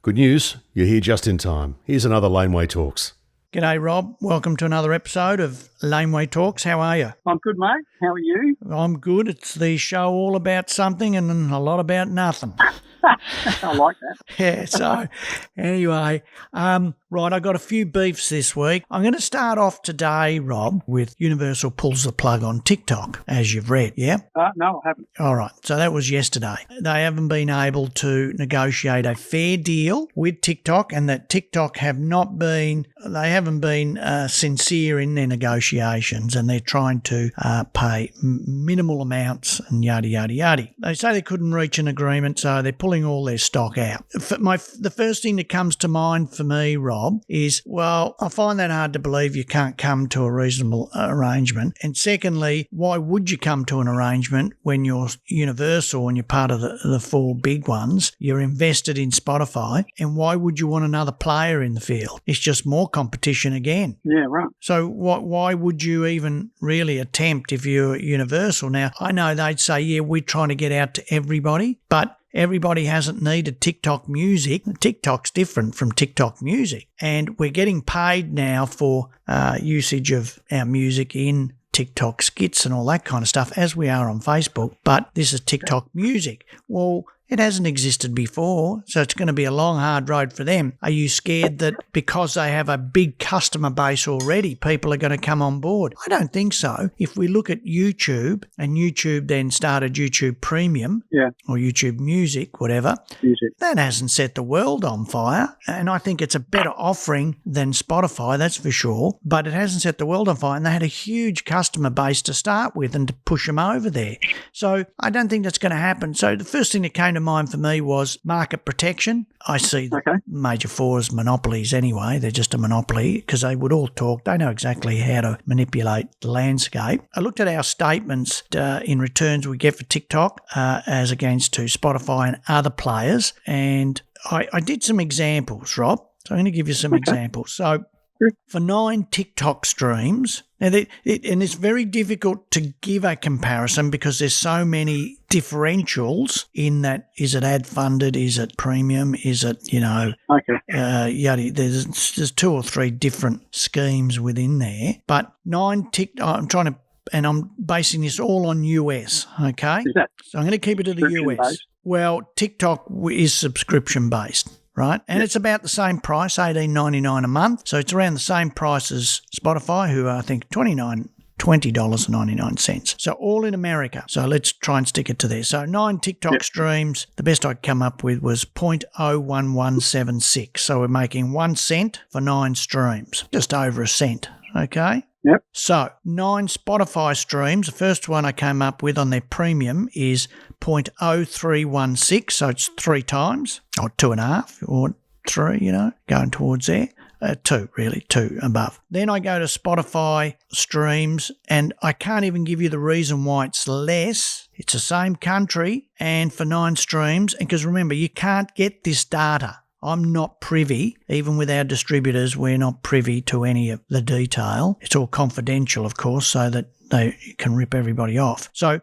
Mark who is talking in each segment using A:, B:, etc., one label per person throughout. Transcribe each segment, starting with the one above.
A: Good news, you're here just in time. Here's another Laneway Talks.
B: G'day, Rob. Welcome to another episode of Laneway Talks. How are you?
C: I'm good, mate. How are you?
B: I'm good. It's the show all about something and a lot about nothing.
C: I like that.
B: Yeah, so anyway, right, I got a few beefs this week. I'm going to start off today, Rob, with Universal pulls the plug on TikTok, as you've read, yeah?
C: No, I haven't.
B: All right, so that was yesterday. They haven't been able to negotiate a fair deal with TikTok, and that TikTok haven't been sincere in their negotiations, and they're trying to pay minimal amounts and yada, yada, yada. They say they couldn't reach an agreement, so they're pulling all their stock out. The first thing that comes to mind for me, Rob, is, well, I find that hard to believe you can't come to a reasonable arrangement. And secondly, why would you come to an arrangement when you're Universal and you're part of the four big ones? You're invested in Spotify, and why would you want another player in the field? It's just more competition again.
C: Yeah, right.
B: So why would you even really attempt if you're Universal? Now, I know they'd say, yeah, we're trying to get out to everybody, but everybody hasn't needed TikTok music. TikTok's different from TikTok music. And we're getting paid now for usage of our music in TikTok skits and all that kind of stuff, as we are on Facebook. But this is TikTok music. Well, it hasn't existed before, so it's going to be a long, hard road for them. Are you scared that because they have a big customer base already, people are going to come on board? I don't think so. If we look at YouTube, and YouTube then started YouTube Premium, or YouTube Music, whatever, that hasn't set the world on fire. And I think it's a better offering than Spotify, that's for sure. But it hasn't set the world on fire, and they had a huge customer base to start with and to push them over there. So I don't think that's going to happen. So the first thing that came to mind for me was market protection. I see the major four as monopolies anyway. They're just a monopoly because they would all talk. They know exactly how to manipulate the landscape. I looked at our statements in returns we get for TikTok as against to Spotify and other players, and I did some examples, Rob. So I'm going to give you some examples. So for 9 TikTok streams, and it's very difficult to give a comparison because there's so many differentials in that. Is it ad funded? Is it premium? Is it, yada? There's 2 or 3 different schemes within there. But 9 TikTok, I'm basing this all on US, okay? So I'm going to keep it to the US. Based? Well, TikTok is subscription based. Right, and it's about the same price, $18.99 a month. So it's around the same price as Spotify, who are, I think, $20.99. So all in America. So let's try and stick it to there. So 9 TikTok streams, the best I could come up with was 0.01176. So we're making 1 cent for 9 streams, just over a cent, okay?
C: Yep.
B: So 9 Spotify streams, the first one I came up with on their premium is 0.0316, so it's 3 times, or 2.5, or 3, going towards there. 2 above. Then I go to Spotify streams, and I can't even give you the reason why it's less. It's the same country, and for 9 streams, and because remember, you can't get this data. I'm not privy, even with our distributors, we're not privy to any of the detail. It's all confidential, of course, so that they can rip everybody off. So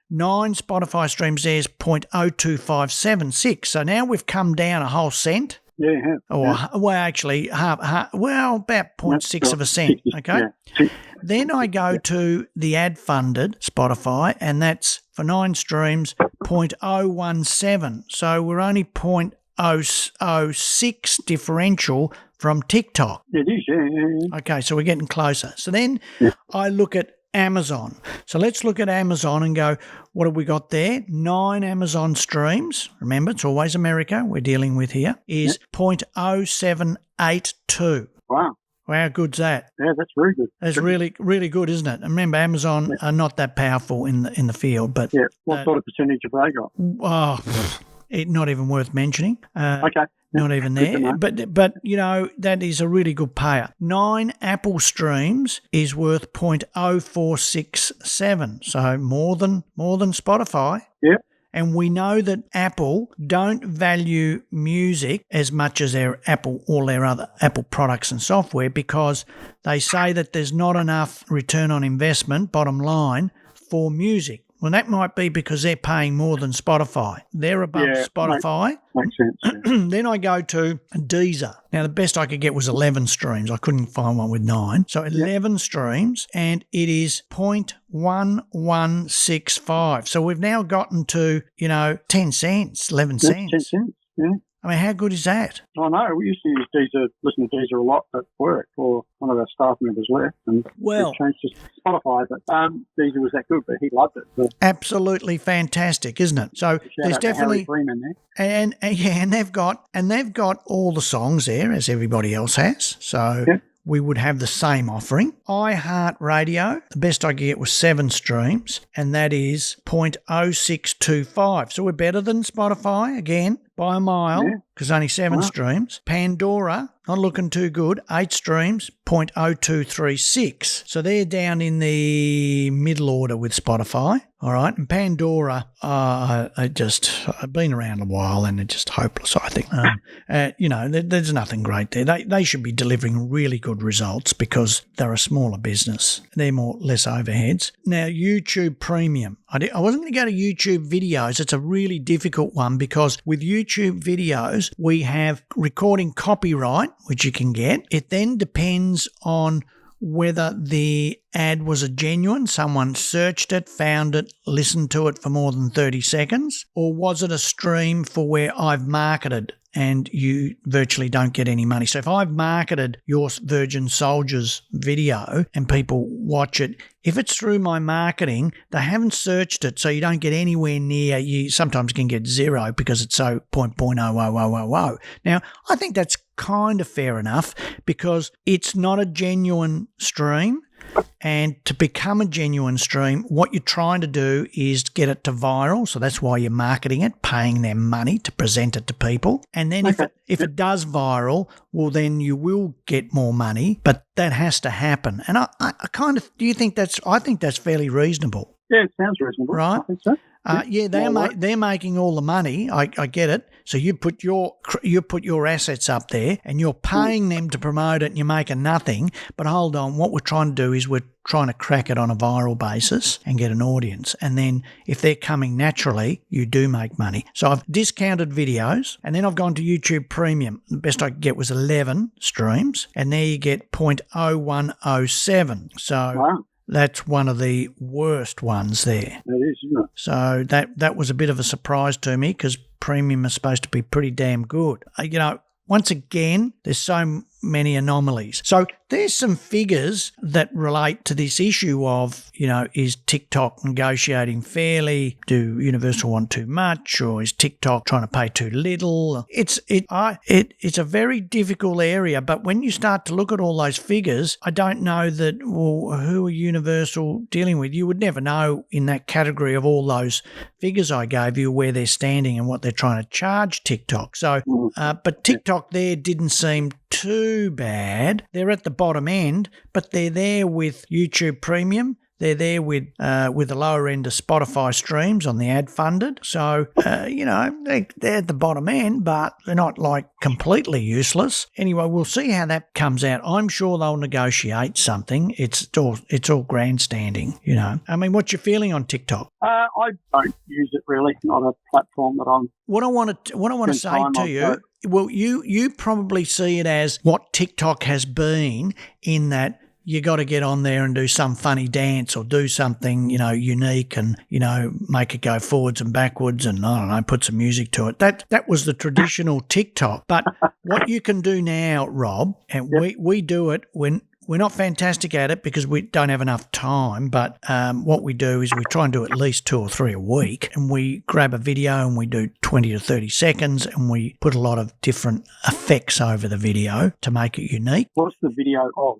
B: 9 Spotify streams, there's 0.02576. So now we've come down a whole cent.
C: Yeah, you have.
B: Well, actually, about 0.6 of a cent, okay? Yeah. Then I go to the ad-funded Spotify, and that's, for 9 streams, 0.017. So we're only 0.006 differential from TikTok.
C: It is, yeah.
B: Okay, so we're getting closer. So then I look at Amazon. So let's look at Amazon and go, what have we got there? 9 Amazon streams. Remember, it's always America we're dealing with here, is 0.0782.
C: Wow.
B: How good's that?
C: Yeah, that's very good.
B: That's really, really good, isn't it? And remember, Amazon are not that powerful in the field. But
C: what sort of percentage have they got?
B: Oh, not even worth mentioning.
C: Okay.
B: Not even there. But that is a really good payer. 9 Apple streams is worth 0.0467. So more than Spotify.
C: Yep.
B: And we know that Apple don't value music as much as all their other Apple products and software, because they say that there's not enough return on investment, bottom line, for music. Well, that might be because they're paying more than Spotify. They're above Spotify.
C: Makes sense. Yeah.
B: Then I go to Deezer. Now, the best I could get was 11 streams. I couldn't find one with 9. So 11 streams, and it is 0.1165. So we've now gotten to, 10 cents, 11 cents.
C: 10 cents, yeah.
B: I mean, how good is that?
C: I know. We used to use Deezer, listen to Deezer a lot at work, or one of our staff members left, and
B: Well,
C: we changed to Spotify, but Deezer was that good, but he loved it. So
B: absolutely fantastic, isn't it? So
C: shout
B: there's
C: out to Harry
B: definitely
C: Freeman there.
B: and they've got all the songs there as everybody else has. So
C: Yeah.
B: we would have the same offering. iHeartRadio, the best I could get was 7 streams, and that is 0.0625. So we're better than Spotify again by a mile because only 7 streams. Pandora, not looking too good, 8 streams, 0.0236. So they're down in the middle order with Spotify. All right. And Pandora, I've been around a while and they're just hopeless, I think. There's nothing great there. They should be delivering really good results because they're a smaller business. They're less overheads. Now, YouTube Premium. I wasn't going to go to YouTube videos. It's a really difficult one because with YouTube videos, we have recording copyright, which you can get. It then depends on whether the ad was a genuine, someone searched it, found it, listened to it for more than 30 seconds, or was it a stream for where I've marketed and you virtually don't get any money. So if I've marketed your Virgin Soldiers video and people watch it, if it's through my marketing, they haven't searched it, so you don't get anywhere near. You sometimes can get 0 because it's so 0.00000. Now, I think that's kind of fair enough because it's not a genuine stream. And to become a genuine stream, what you're trying to do is get it to viral. So that's why you're marketing it, paying them money to present it to people. And then if it does viral, well, then you will get more money, but that has to happen. And I kind of, I think that's fairly reasonable.
C: Yeah, it sounds reasonable.
B: Right?
C: I think so.
B: They're making all the money. I get it. So you put your assets up there and you're paying them to promote it and you're making nothing. But hold on, what we're trying to do is we're trying to crack it on a viral basis and get an audience. And then if they're coming naturally, you do make money. So I've discounted videos and then I've gone to YouTube Premium. The best I could get was 11 streams and there you get 0.0107. So
C: Wow.
B: That's one of the worst ones there.
C: It is, isn't it?
B: So that was a bit of a surprise to me because premium is supposed to be pretty damn good. Once again, there's so many anomalies. So there's some figures that relate to this issue of, is TikTok negotiating fairly? Do Universal want too much? Or is TikTok trying to pay too little? It's a very difficult area, but when you start to look at all those figures, I don't know that, well, who are Universal dealing with? You would never know in that category of all those figures I gave you where they're standing and what they're trying to charge TikTok. So, but TikTok there didn't seem too bad. They're at the bottom end, but they're there with YouTube Premium. They're there with the lower end of Spotify streams on the ad funded. So, they're at the bottom end, but they're not like completely useless. Anyway, we'll see how that comes out. I'm sure they'll negotiate something. It's all grandstanding, I mean, what's your feeling on TikTok?
C: I don't use it really. Not a platform that I'm.
B: What I want to say to you, well, you probably see it as what TikTok has been in that you got to get on there and do some funny dance or do something, unique and, make it go forwards and backwards and, I don't know, put some music to it. That was the traditional TikTok. But what you can do now, Rob, and we do it when we're not fantastic at it because we don't have enough time, but what we do is we try and do at least 2 or 3 a week, and we grab a video and we do 20 to 30 seconds and we put a lot of different effects over the video to make it unique.
C: What's the video of?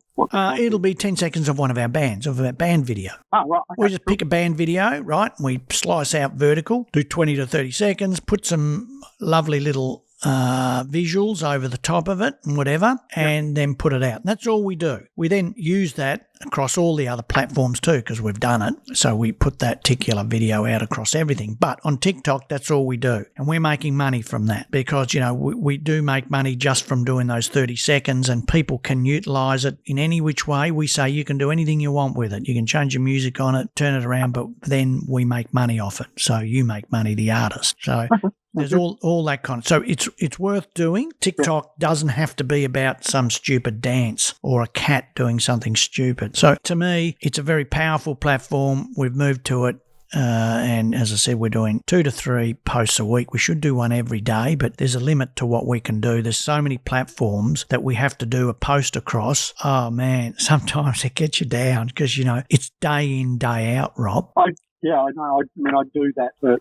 B: It'll be 10 seconds of one of our bands, of a band video.
C: Oh, right. Okay,
B: we just pick a band video, right? We slice out vertical, do 20 to 30 seconds, put some lovely little visuals over the top of it and whatever, and then put it out. That's all we do. We then use that across all the other platforms too, because we've done it. So we put that particular video out across everything. But on TikTok, that's all we do. And we're making money from that because, we do make money just from doing those 30 seconds, and people can utilise it in any which way. We say you can do anything you want with it. You can change your music on it, turn it around, but then we make money off it. So you make money, the artist. So there's all that kind of. So it's worth doing. TikTok doesn't have to be about some stupid dance or a cat doing something stupid. So to me, it's a very powerful platform. We've moved to it. And as I said, we're doing 2 to 3 posts a week. We should do one every day, but there's a limit to what we can do. There's so many platforms that we have to do a post across. Oh man, sometimes it gets you down because, it's day in, day out, Rob.
C: I know. I do that, but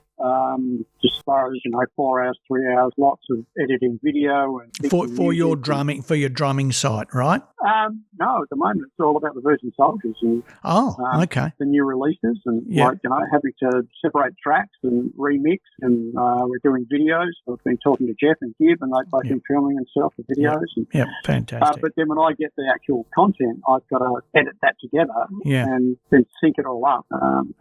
C: just as far as 4 hours, 3 hours, lots of editing video and
B: for your drumming site, right?
C: No, at the moment it's all about the Virgin Soldiers and
B: okay,
C: the new releases and having to separate tracks and remix, and we're doing videos. I've been talking to Jeff and Gib, and they've both been filming themselves for videos.
B: Yeah, fantastic.
C: But then when I get the actual content, I've got to edit that together and then sync it all up.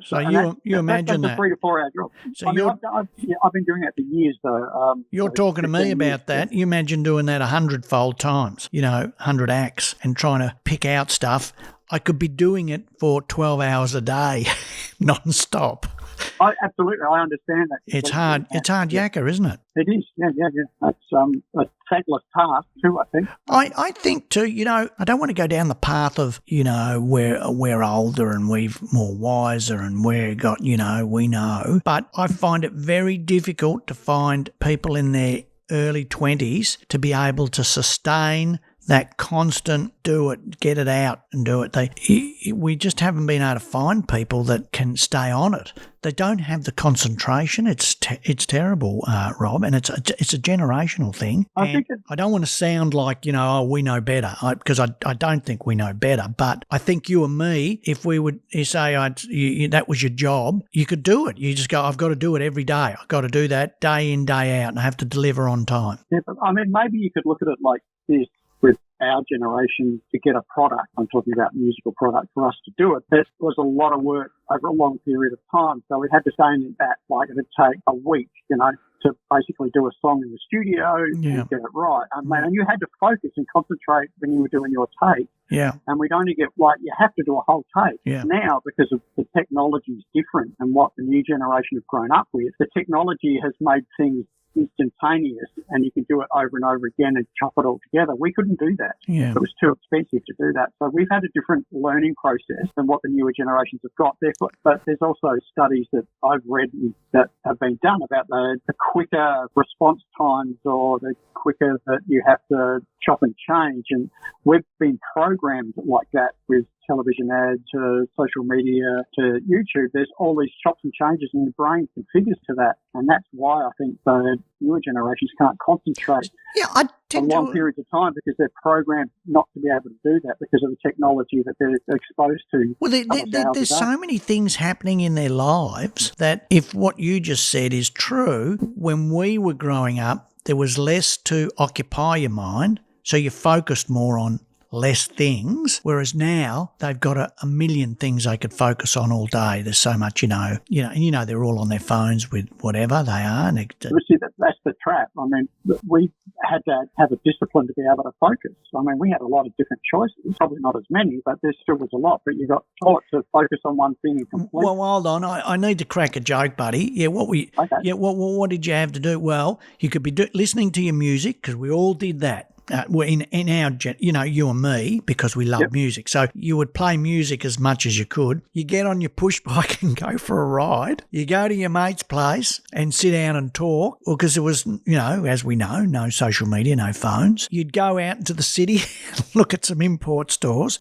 B: So you imagine
C: that's a 3 to 4 hour job.
B: So
C: I've been doing that for years, though.
B: You're talking to me about that. You imagine doing that 100-fold times, 100 acts, and trying to pick out stuff. I could be doing it for 12 hours a day, non-stop.
C: Absolutely, I understand that.
B: It's hard. It's hard yakka, isn't it?
C: It is, yeah. That's a thankless task too, I think.
B: I think too, I don't want to go down the path of, we're older and we've more wiser and we're got, we know. But I find it very difficult to find people in their early 20s to be able to sustain that constant do it, get it out and do it. We just haven't been able to find people that can stay on it. They don't have the concentration. It's terrible, Rob, and it's a generational thing. I don't want to sound like, we know better, because I don't think we know better. But I think you and me, if we would say that was your job, you could do it. You just go, I've got to do it every day. I've got to do that day in, day out, and I have to deliver on time.
C: Yeah, but maybe you could look at it like this. With our generation to get a product, I'm talking about musical product, for us to do it, it was a lot of work over a long period of time. So we had to stay in that, like it would take a week, to basically do a song in the studio and get it right. And you had to focus and concentrate when you were doing your take.
B: Yeah.
C: And we'd only get, you have to do a whole take. Yeah. Now, because of the technology is different and what the new generation have grown up with, the technology has made things instantaneous, and you can do it over and over again and chop it all together. We couldn't do that.
B: Yeah.
C: It was too expensive to do that. So we've had a different learning process than what the newer generations have got. But there's also studies that I've read that have been done about the quicker response times, or the quicker that you have to chop and change. And we've been programmed like that with television ads to social media to YouTube. There's all these chops and changes, and the brain configures to that. And that's why I think the newer generations can't concentrate on long periods of time, because they're programmed not to be able to do that because of the technology that they're exposed to.
B: Well, there's so many things happening in their lives that, if what you just said is true, when we were growing up, there was less to occupy your mind, so you focused more on less things, whereas now they've got a million things they could focus on all day. There's so much, and they're all on their phones with whatever they are. And
C: that's the trap. We had to have a discipline to be able to focus. We had a lot of different choices, probably not as many, but there still was a lot. But you got taught to focus on one thing and complete.
B: Well, hold on. I need to crack a joke, buddy. Yeah, what did you have to do? Well, you could be listening to your music, because we all did that. In our, you and me, because we love music. So you would play music as much as you could. You get on your push bike and go for a ride. You go to your mate's place and sit down and talk. Well, because there was, as we know, no social media, no phones. You'd go out into the city, look at some import stores.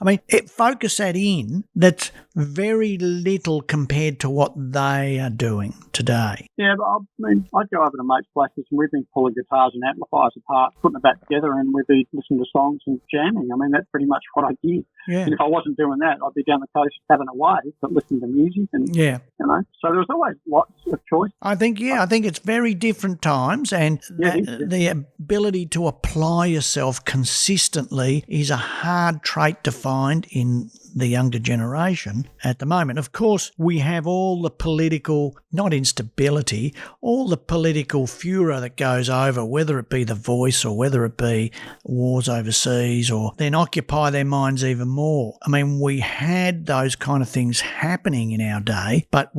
B: Focus that in. That's very little compared to what they are doing today.
C: Yeah, but I'd go over to mates' places and we've been pulling guitars and amplifiers apart, putting them back together, and we'd be listening to songs and jamming. I mean, that's pretty much what I did.
B: Yeah.
C: And if I wasn't doing that, I'd be down the coast having a wave, but listening to music and,
B: Yeah.
C: So there was always lots of choice.
B: I think it's very different times, and the ability to apply yourself consistently is a hard trait to find in the younger generation at the moment. Of course, we have all the political, not instability, all the political furor that goes over, whether it be The Voice or whether it be wars overseas, or then occupy their minds even more. I mean, we had those kind of things happening in our day, but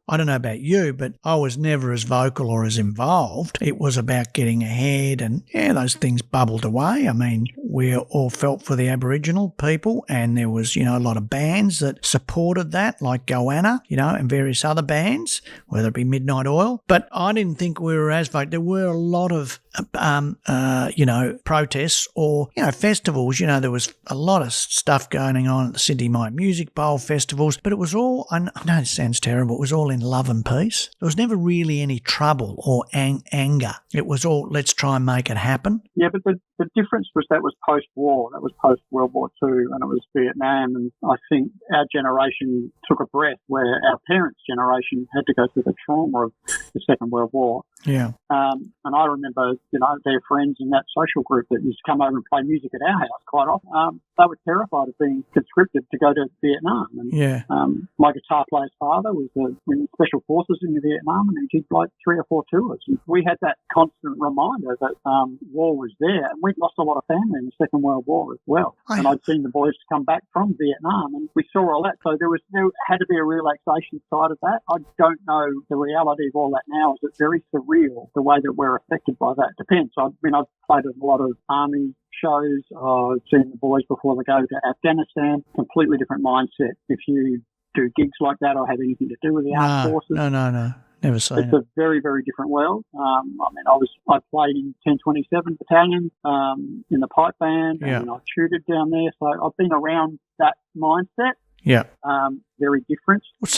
B: I don't know about you, but I was never as vocal or as involved. It was about getting ahead, and those things bubbled away. I mean, we all felt for the Aboriginal people, and there was, a lot of bands that supported that, like Goanna, and various other bands, whether it be Midnight Oil. But I didn't think we were as vocal. There were a lot of, protests or, festivals. There was a lot of stuff going on at the Sydney Night Music Bowl festivals, but it was all, I know it sounds terrible, it was all in love and peace. There was never really any trouble or anger. It was all, let's try and make it happen.
C: Yeah, but the difference was that was post-war. That was post-World War II, and it was Vietnam. And I think our generation took a breath where our parents' generation had to go through the trauma of the Second World War.
B: Yeah.
C: And I remember, their friends in that social group that used to come over and play music at our house quite often. They were terrified of being conscripted to go to Vietnam. And my guitar player's father was in Special Forces in Vietnam, and he did like 3 or 4 tours. And we had that constant reminder that war was there, and we'd lost a lot of family in the Second World War as well. And I'd seen the boys come back from Vietnam, and we saw all that. So there had to be a relaxation side of that. I don't know the reality of all that now. Is it very surreal the way that we're affected by that? Depends. I've played at a lot of army shows. I've seen the boys before they go to Afghanistan. Completely different mindset. If you do gigs like that or have anything to do with the armed forces.
B: No. Never seen it.
C: It's a very, very different world. I played in 1027 Battalion in the pipe band, and I tutored down there. So I've been around that mindset.
B: Yeah.
C: Very different.
B: Well,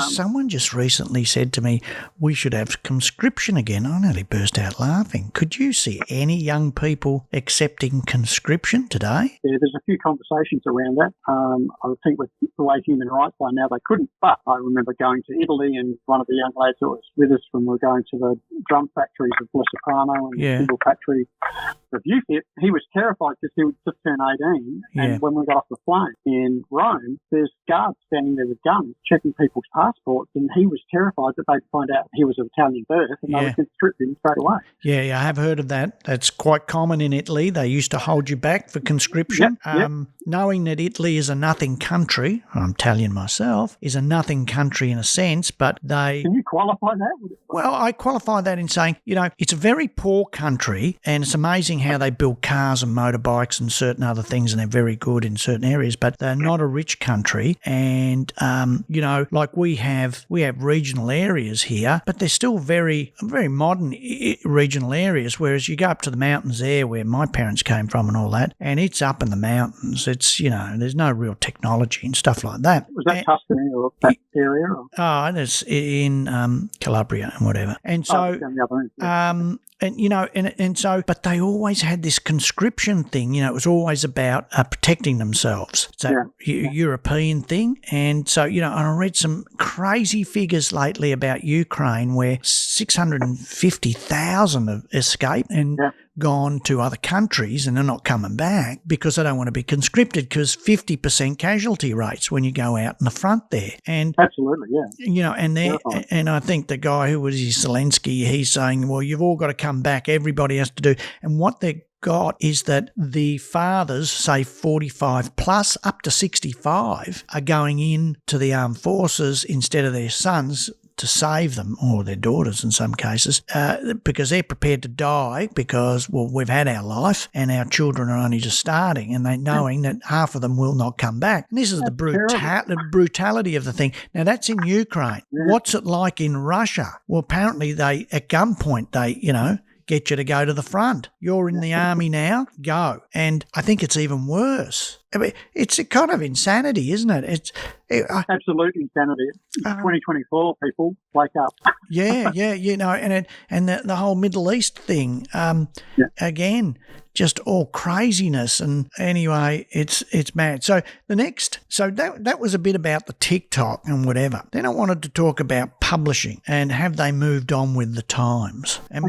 B: someone just recently said to me, we should have conscription again. I nearly burst out laughing. Could you see any young people accepting conscription today?
C: Yeah, there's a few conversations around that. I think with the way human rights are now, they couldn't. But I remember going to Italy, and one of the young lads that was with us when we were going to the drum factories of La Soprano and the cymbal factory review kit, he was terrified because he would just turn 18. And when we got off the plane in Rome, there's guards standing there with guns checking people's passports, and he was terrified that they'd find out he was of Italian birth, and they would conscript him straight away. Yeah,
B: I have heard of that. That's quite common in Italy. They used to hold you back for conscription. Knowing that Italy is a nothing country, I'm Italian myself, is a nothing country in a sense, but they...
C: Can you qualify that?
B: Well, I qualify that in saying, it's a very poor country, and it's amazing how they build cars and motorbikes and certain other things, and they're very good in certain areas, but they're not a rich country. And, like we have regional areas here, but they're still very, very modern regional areas, whereas you go up to the mountains there where my parents came from and all that, and it's up in the mountains. It's, there's no real technology and stuff like that.
C: Was that Tuscany or that area? Or?
B: Oh, it's in Calabria and whatever. And so, but they always had this conscription thing. It was always about protecting themselves. It's that European thing. And so, and I read some crazy figures lately about Ukraine where 650,000 have escaped and gone to other countries, and they're not coming back because they don't want to be conscripted, because 50% casualty rates when you go out in the front there. And
C: absolutely,
B: and I think the guy who was Zelensky, he's saying, well, you've all got to come back. Everybody has to do. And what they got is that the fathers, say 45 plus up to 65, are going into the armed forces instead of their sons to save them, or their daughters in some cases, because they're prepared to die because, well, we've had our life and our children are only just starting, and they knowing that half of them will not come back. And this is the brutality of the thing. Now, that's in Ukraine. What's it like in Russia? Well, apparently at gunpoint, get you to go to the front. You're in the army now, go. And I think it's even worse. I mean, it's a kind of insanity, isn't it?
C: Absolute insanity. 2024, people, wake up.
B: Yeah, and the whole Middle East thing, again, just all craziness. And anyway, it's mad. So that was a bit about the TikTok and whatever. Then I wanted to talk about publishing and have they moved on with the times? And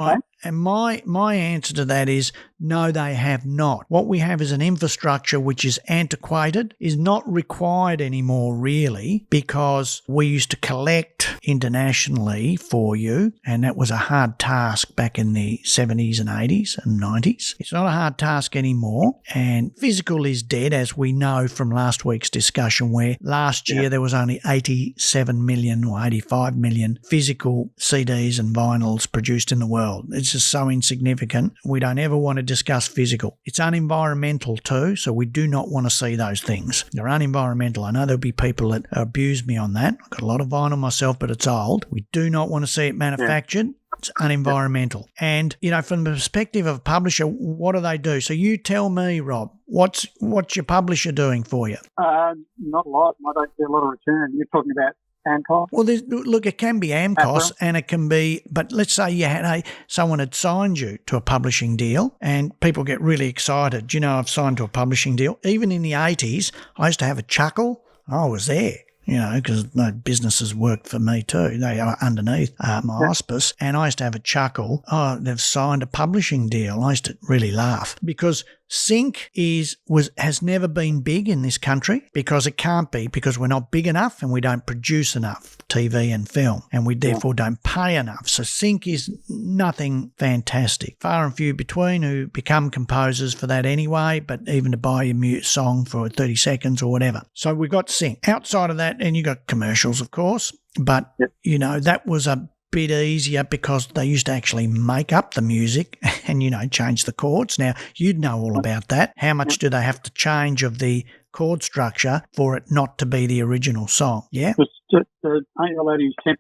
B: my answer to that is no, they have not. What we have is an infrastructure which is antiquated, is not required anymore really, because we used to collect internationally for you, and that was a hard task back in the 70s and 80s and 90s. It's not a hard task anymore, and physical is dead, as we know from last week's discussion, where last year there was only 87 million or 85 million physical CDs and vinyls produced in the world. It's just so insignificant. We don't ever want to discuss physical. It's unenvironmental too, so we do not want to see those things. They're unenvironmental. I know there'll be people that abuse me on that. I've got a lot of vinyl myself, but it's old. We do not want to see it manufactured. It's unenvironmental. And, from the perspective of a publisher, what do they do? So you tell me, Rob, what's your publisher doing for you?
C: Not a lot. I don't get a lot of return. You're talking about AMCOS?
B: Well, look, it can be AMCOS and it can be, but let's say you had someone had signed you to a publishing deal and people get really excited. I've signed to a publishing deal. Even in the 80s, I used to have a chuckle. I was there. Because no businesses worked for me too. They are underneath my auspice. And I used to have a chuckle. Oh, they've signed a publishing deal. I used to really laugh because sync has never been big in this country, because it can't be, because we're not big enough and we don't produce enough TV and film, and we therefore don't pay enough. So sync is nothing fantastic. Far and few between who become composers for that anyway, but even to buy a song for 30 seconds or whatever. So we've got sync. Outside of that, and you got commercials, of course, but that was a bit easier because they used to actually make up the music and change the chords. Now you'd know all about that. How much do they have to change of the chord structure for it not to be the original song? Yeah,
C: aren't you allowed to use 10%?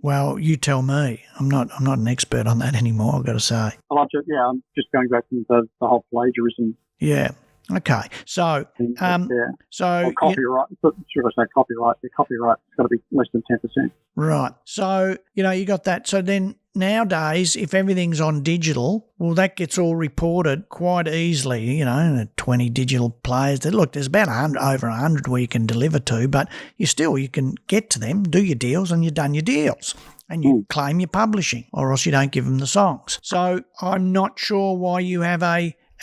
B: Well, you tell me. I'm not an expert on that anymore, I've got to say.
C: I'm just going back to the whole plagiarism.
B: Yeah. Okay, so
C: or copyright. Should I say copyright? The copyright's got to be less than 10%.
B: Right. So you got that. So then nowadays, if everything's on digital, well, that gets all reported quite easily. 20 digital players. Look, there's about over 100 where you can deliver to, but you can get to them, do your deals, and you've done your deals. And you claim your publishing, or else you don't give them the songs. So I'm not sure why you have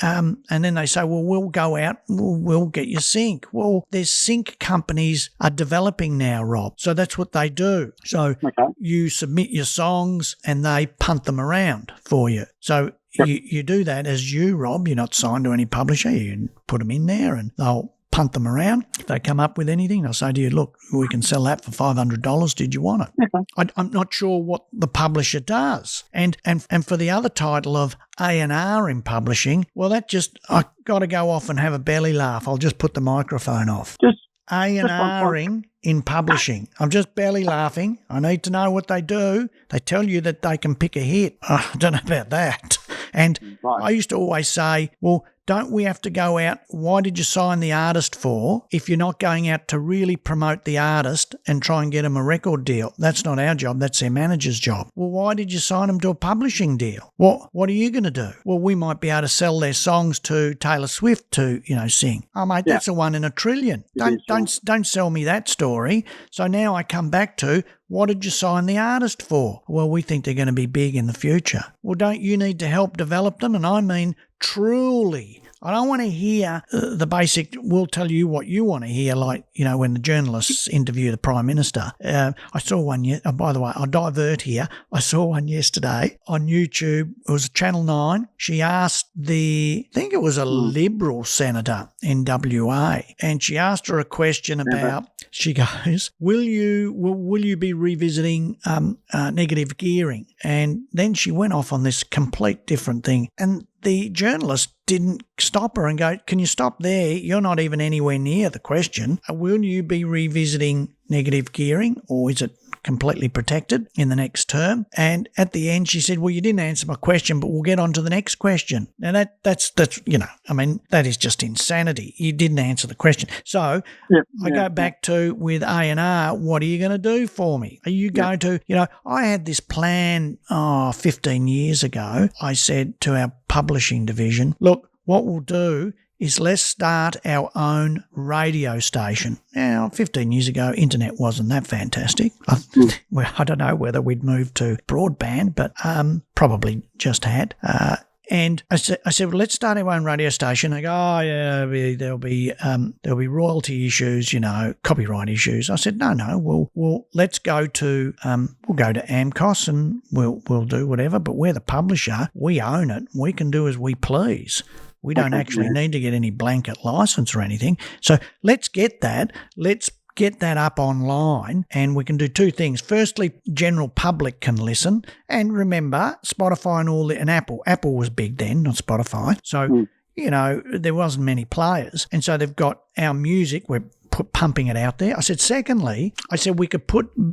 B: and then they say, well, we'll go out, we'll get you sync. Well, there's sync companies are developing now, Rob. So that's what they do. So you submit your songs and they punt them around for you. So you do that as Rob. You're not signed to any publisher. You put them in there and they'll punt them around. If they come up with anything, they'll say to you, look, we can sell that for $500. Did you want it? I'm not sure what the publisher does. And for the other title of A&R in publishing, well, I got to go off and have a belly laugh. I'll just put the microphone off. A&Ring in publishing. I'm just belly laughing. I need to know what they do. They tell you that they can pick a hit. I don't know about that. And I used to always say, well, don't we have to go out? Why did you sign the artist for if you're not going out to really promote the artist and try and get them a record deal? That's not our job. That's their manager's job. Well, why did you sign them to a publishing deal? What are you going to do? Well, we might be able to sell their songs to Taylor Swift to, sing. Oh, mate, that's a 1 in a trillion. Don't sell me that story. So now I come back to, what did you sign the artist for? Well, we think they're going to be big in the future. Well, don't you need to help develop them? And I mean, truly. I don't want to hear the basic, we'll tell you what you want to hear, like, when the journalists interview the Prime Minister. I saw one, by the way, I'll divert here. I saw one yesterday on YouTube. It was Channel 9. She asked I think it was a Liberal senator in WA, and she asked her a question about, she goes, will you be revisiting negative gearing? And then she went off on this complete different thing. And the journalist didn't stop her and go, can you stop there? You're not even anywhere near the question. Will you be revisiting negative gearing, or is it completely protected in the next term? And at the end, she said, well, you didn't answer my question, but we'll get on to the next question. Now, that's that is just insanity. You didn't answer the question. So I go back to with A&R, what are you going to do for me? Are you going to, I had this plan 15 years ago. I said to our publishing division, look, what we'll do is let's start our own radio station. Now, 15 years ago, internet wasn't that fantastic. I don't know whether we'd moved to broadband, but probably just had. And I said, well, let's start our own radio station. They go, there'll be royalty issues, copyright issues. I said, no, we'll let's go to AMCOS and we'll do whatever. But we're the publisher. We own it. We can do as we please. We don't actually need to get any blanket license or anything. So let's get that. Let's get that up online, and we can do two things. Firstly, general public can listen. And remember, Spotify and Apple. Apple was big then, not Spotify. So, there wasn't many players. And so they've got our music. We're pumping it out there. I said, secondly, we could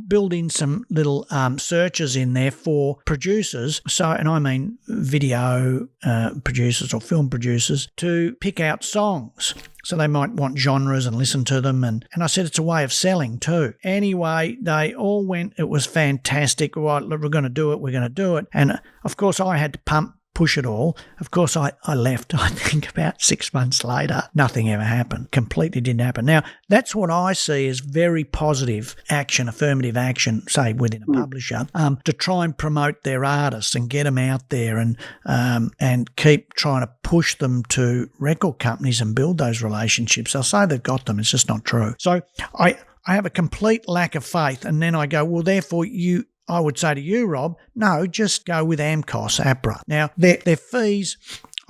B: build in some little searches in there for producers. So, and I mean video producers or film producers to pick out songs. So they might want genres and listen to them. And I said, it's a way of selling too. Anyway, they all went, it was fantastic. Right, look, we're going to do it. And of course, I had to push it all. Of course, I left, I think, about 6 months later. Nothing ever happened. Completely didn't happen. Now, that's what I see as very positive action, affirmative action, say, within a publisher, to try and promote their artists and get them out there and keep trying to push them to record companies and build those relationships. They'll say they've got them. It's just not true. So I have a complete lack of faith. And then I go, well, therefore, I would say to you, Rob, no, just go with AMCOS, APRA. Now, their fees,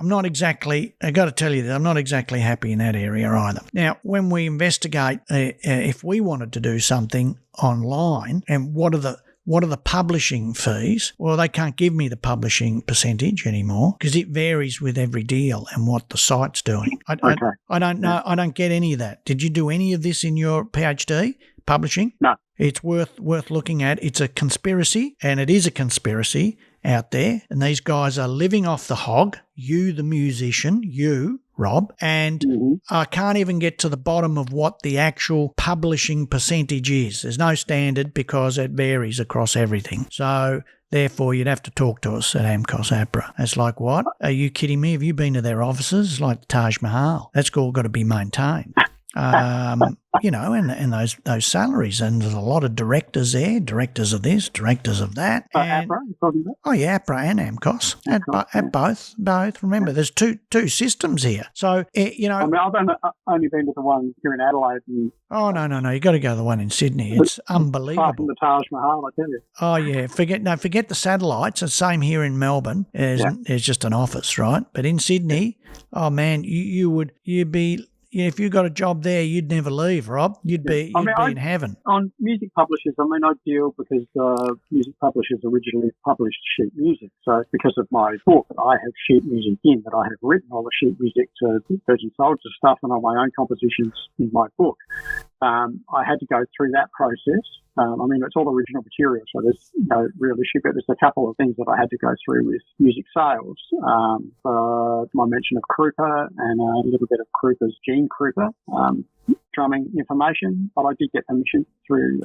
B: I got to tell you that I'm not exactly happy in that area either. Now, when we investigate if we wanted to do something online and what are the publishing fees? Well, they can't give me the publishing percentage anymore because it varies with every deal and what the site's doing. I don't know. I don't get any of that. Did you do any of this in your PhD, publishing?
C: No.
B: It's worth looking at. It's a conspiracy, and it is a conspiracy out there. And these guys are living off the hog, you, the musician, you, Rob, and I can't even get to the bottom of what the actual publishing percentage is. There's no standard because it varies across everything. So therefore, you'd have to talk to us at AMCOS APRA. It's like, what? Are you kidding me? Have you been to their offices? It's like the Taj Mahal. That's all got to be maintained. And those salaries, and there's a lot of directors there, directors of this, directors of that.
C: APRA, you're talking about?
B: Oh yeah, APRA and AMCOS, at both. Remember, there's two systems here. So
C: I've only been to the one here in Adelaide.
B: No, you got to go to the one in Sydney. It's unbelievable.
C: Apart from the Taj Mahal, I tell you.
B: Oh yeah, forget the satellites. It's the same here in Melbourne. There's just an office, right? But in Sydney, oh man, you'd be. Yeah, if you got a job there, you'd never leave, Rob. You'd be in heaven.
C: On music publishers, I deal because music publishers originally published sheet music. So because of my book, I have sheet music in, that I have written all the sheet music to Virgin Soldier stuff and all my own compositions in my book. I had to go through that process. It's all original material, so there's no real issue, but there's a couple of things that I had to go through with music sales. My mention of Krupa and a little bit of Krupa's Gene Krupa, drumming information, but I did get permission through.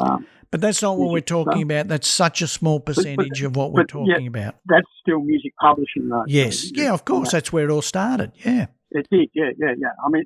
B: But that's not what we're talking about. That's such a small percentage of what we're talking about.
C: That's still music publishing, though.
B: Yes, of course. That's where it all started, yeah.
C: It did, yeah.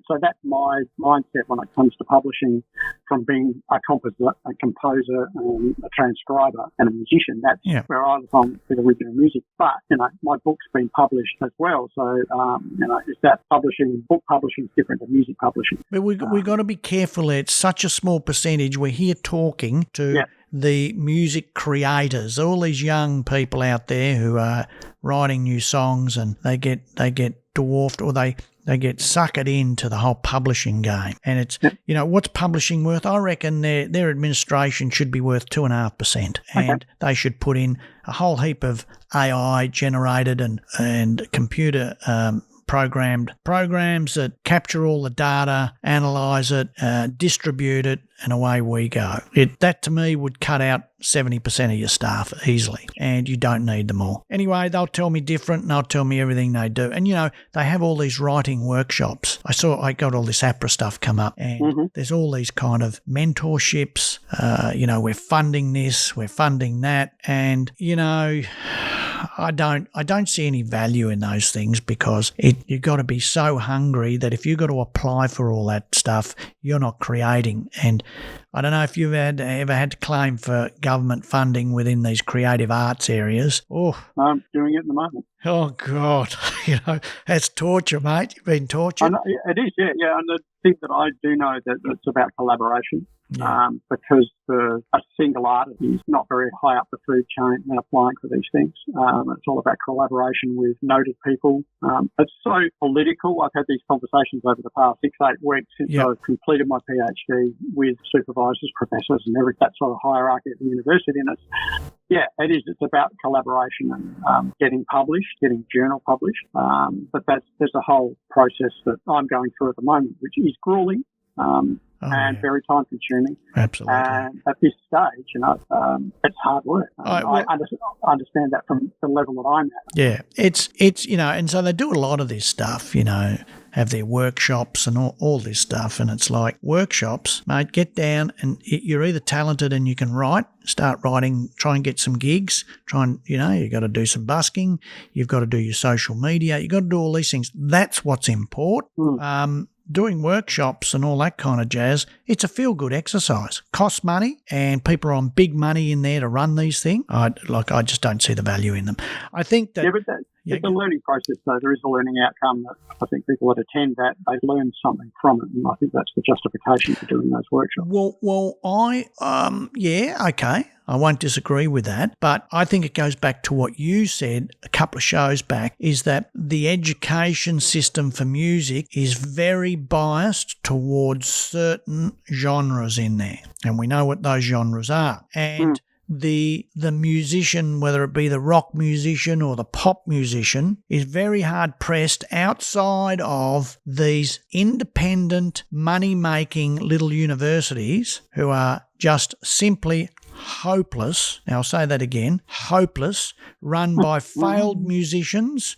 C: So that's my mindset when it comes to publishing, from being a composer, a transcriber, and a musician. That's where I was on with original music. But, my book's been published as well. So, is that book publishing is different to music publishing.
B: But we've got to be careful. It's such a small percentage. We're here talking to the music creators, all these young people out there who are writing new songs, and they get dwarfed, or they get suckered into the whole publishing game. And it's, what's publishing worth? I reckon their administration should be worth 2.5%. And they should put in a whole heap of AI generated and computer programmed programs that capture all the data, analyse it, distribute it, and away we go. That to me would cut out 70% of your staff easily, and you don't need them all. Anyway, they'll tell me different and they'll tell me everything they do. And, they have all these writing workshops. I got all this APRA stuff come up, and there's all these kind of mentorships. We're funding this, we're funding that, and, I don't see any value in those things because you've got to be so hungry that if you've got to apply for all that stuff, you're not creating. And I don't know if you've ever had to claim for government funding within these creative arts areas. Oh,
C: I'm doing it at the moment.
B: Oh, God. That's torture, mate. You've been tortured.
C: It is, yeah. And the thing that I do know that it's about collaboration.
B: Yeah.
C: Because a single artist is not very high up the food chain when applying for these things. It's all about collaboration with noted people. It's so political. I've had these conversations over the past 6-8 weeks since I've completed my PhD with supervisors, professors, and that sort of hierarchy at the university. And it is. It's about collaboration and getting published, getting journal published. But there's a whole process that I'm going through at the moment, which is grueling. And very time consuming.
B: Absolutely.
C: And at this stage, it's hard work. I understand that from the level that I'm at.
B: Yeah, it's and so they do a lot of this stuff, have their workshops and all this stuff. And it's like workshops, mate, get down and you're either talented and you can write, start writing, try and get some gigs, you've got to do some busking, you've got to do your social media, you've got to do all these things. That's what's important. Doing workshops and all that kind of jazz, it's a feel-good exercise. Costs money, and people are on big money in there to run these things. I just don't see the value in them. I think that...
C: It's a learning process, though. There is a learning outcome that I think people that attend that, they learn something from it, and I think that's the justification for doing those workshops.
B: Okay. I won't disagree with that, but I think it goes back to what you said a couple of shows back, is that the education system for music is very biased towards certain genres in there, and we know what those genres are. And the musician, whether it be the rock musician or the pop musician, is very hard pressed outside of these independent, money-making little universities who are just simply hopeless. Now, I'll say that again, hopeless, run by failed musicians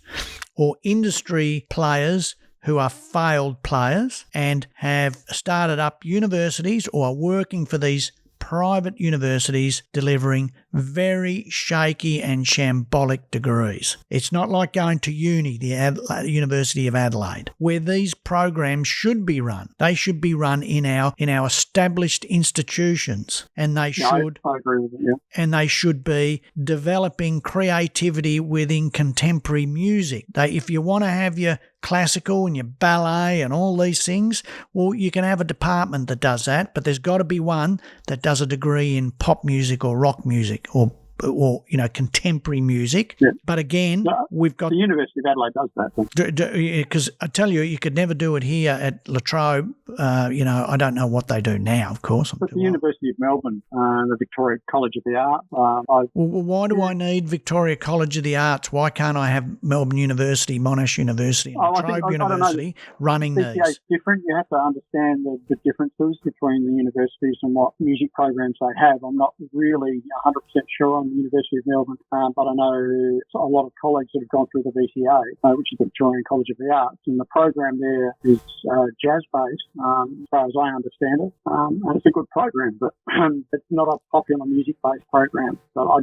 B: or industry players who are failed players and have started up universities or are working for these private universities delivering very shaky and shambolic degrees. It's not like going to uni, the University of Adelaide, where these programs should be run. They should be run in our established institutions, and they should.
C: I agree with you.
B: And they should be developing creativity within contemporary music. If you want to have your classical and your ballet and all these things, well, you can have a department that does that, but there's got to be one that does a degree in pop music or rock music or contemporary music. Yeah. But again, we've got...
C: The University of Adelaide does that.
B: Because I tell you could never do it here at La Trobe. I don't know what they do now, of course.
C: But the University of Melbourne, the Victoria College of the Arts...
B: why do I need Victoria College of the Arts? Why can't I have Melbourne University, Monash University and La Trobe University running these?
C: It's different. You have to understand the differences between the universities and what music programs they have. I'm not really 100% sure on the University of Melbourne, but I know a lot of colleagues that have gone through the VCA, which is the Victorian College of the Arts, and the program there is jazz-based, as far as I understand it, and it's a good program, but it's not a popular music-based program. So I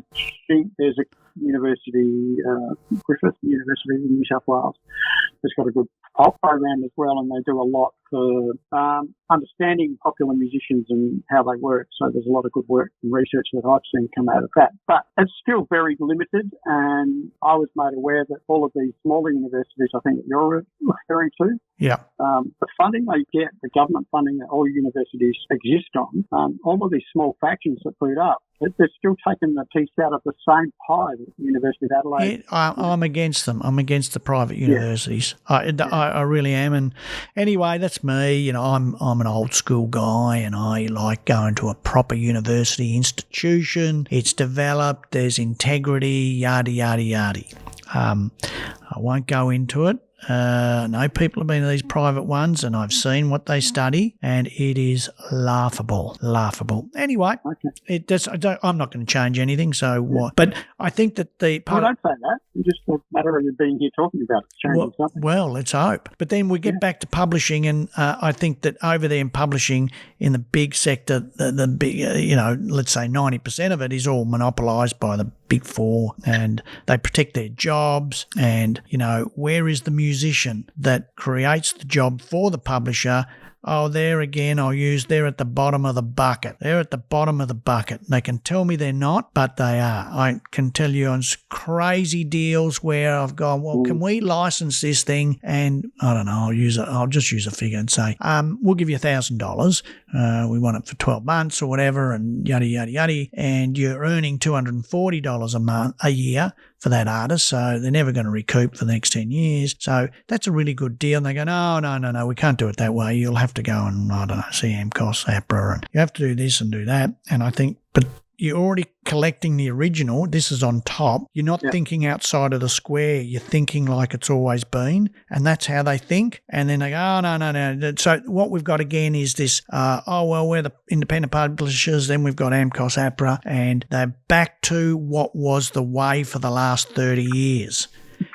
C: think there's a university, Griffith University in New South Wales, has got a good pop program as well, and they do a lot for understanding popular musicians and how they work. So there's a lot of good work and research that I've seen come out of that. But it's still very limited, and I was made aware that all of these smaller universities, I think that you're referring to, the funding they get, the government funding that all universities exist on, all of these small factions that put it up, they're still taking the piece out of the same pie that the University of Adelaide.
B: I'm against them. I'm against the private universities. I really am. And anyway, that's me. I'm an old school guy, and I like going to a proper university institution. It's developed. There's integrity. Yada yada yada. I won't go into it. No, people have been to these private ones, and I've seen what they study, and it is laughable. Anyway, I'm not going to change anything. So what? But I think that the part.
C: Don't say that. It's just a matter of you being here talking about it, changing something.
B: Well, let's hope. But then we get back to publishing, and I think that over there in publishing, in the big sector, the big, let's say 90% of it is all monopolised by the Big Four, and they protect their jobs. And where is the musician that creates the job for the publisher? Oh, there again, they're at the bottom of the bucket. They're at the bottom of the bucket. They can tell me they're not, but they are. I can tell you on crazy deals where I've gone, well, can we license this thing? And I don't know, I'll just use a figure and say, we'll give you $1,000. We want it for 12 months or whatever, and yada, yada, yada. And you're earning $240 a year for that artist, so they're never going to recoup for the next 10 years. So that's a really good deal. And they go, no, we can't do it that way. You'll have to go and, I don't know, see AMCOS, APRA, and you have to do this and do that. And I think, but you're already collecting the original. This is on top. You're not thinking outside of the square. You're thinking like it's always been, and that's how they think. And then they go, no. So what we've got again is this, we're the independent publishers, then we've got AMCOS, APRA, and they're back to what was the way for the last 30 years.